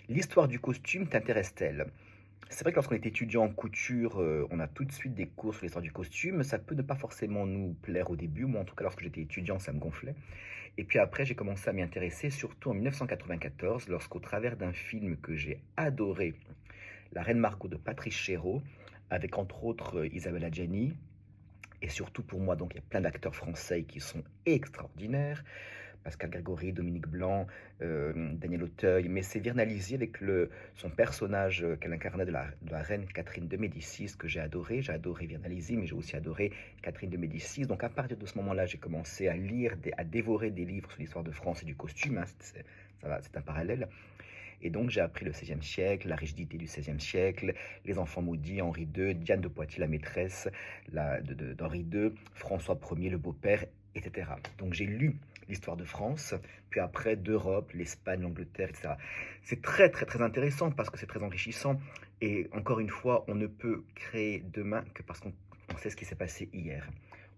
L'histoire du costume t'intéresse-t-elle? C'est vrai que lorsqu'on est étudiant en couture, on a tout de suite des cours sur l'histoire du costume. Ça peut ne pas forcément nous plaire au début. Moi, en tout cas, lorsque j'étais étudiant, ça me gonflait. Et puis après, j'ai commencé à m'y intéresser, surtout en 1994, lorsqu'au travers d'un film que j'ai adoré, La Reine Margot de Patrice Chéreau, avec entre autres Isabelle Adjani, et surtout pour moi, donc il y a plein d'acteurs français qui sont extraordinaires. Pascal Grégory, Dominique Blanc, Daniel Auteuil, mais c'est Virnalisi avec son personnage qu'elle incarnait de la reine Catherine de Médicis que j'ai adoré. J'ai adoré Virnalisi, mais j'ai aussi adoré Catherine de Médicis. Donc à partir de ce moment-là, j'ai commencé à lire, à dévorer des livres sur l'histoire de France et du costume, hein, c'est un parallèle. Et donc j'ai appris le XVIe siècle, la rigidité du XVIe siècle, les enfants maudits, Henri II, Diane de Poitiers, la maîtresse d'Henri II, François Ier, le beau-père, etc. Donc j'ai lu l'histoire de France, puis après d'Europe, l'Espagne, l'Angleterre, etc. C'est très très très intéressant parce que c'est très enrichissant. Et encore une fois, on ne peut créer demain que parce qu'on sait ce qui s'est passé hier.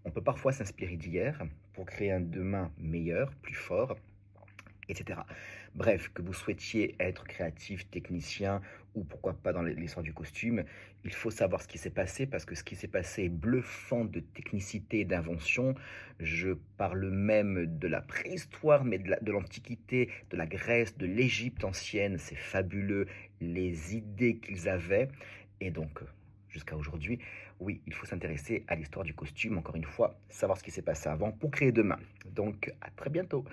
On peut parfois s'inspirer d'hier pour créer un demain meilleur, plus fort, etc. Bref, que vous souhaitiez être créatif, technicien ou pourquoi pas dans l'histoire du costume, il faut savoir ce qui s'est passé parce que ce qui s'est passé est bluffant de technicité et d'invention. Je parle même de la préhistoire, mais de l'Antiquité, de la Grèce, de l'Égypte ancienne. C'est fabuleux les idées qu'ils avaient. Et donc, jusqu'à aujourd'hui, oui, il faut s'intéresser à l'histoire du costume. Encore une fois, savoir ce qui s'est passé avant pour créer demain. Donc, à très bientôt.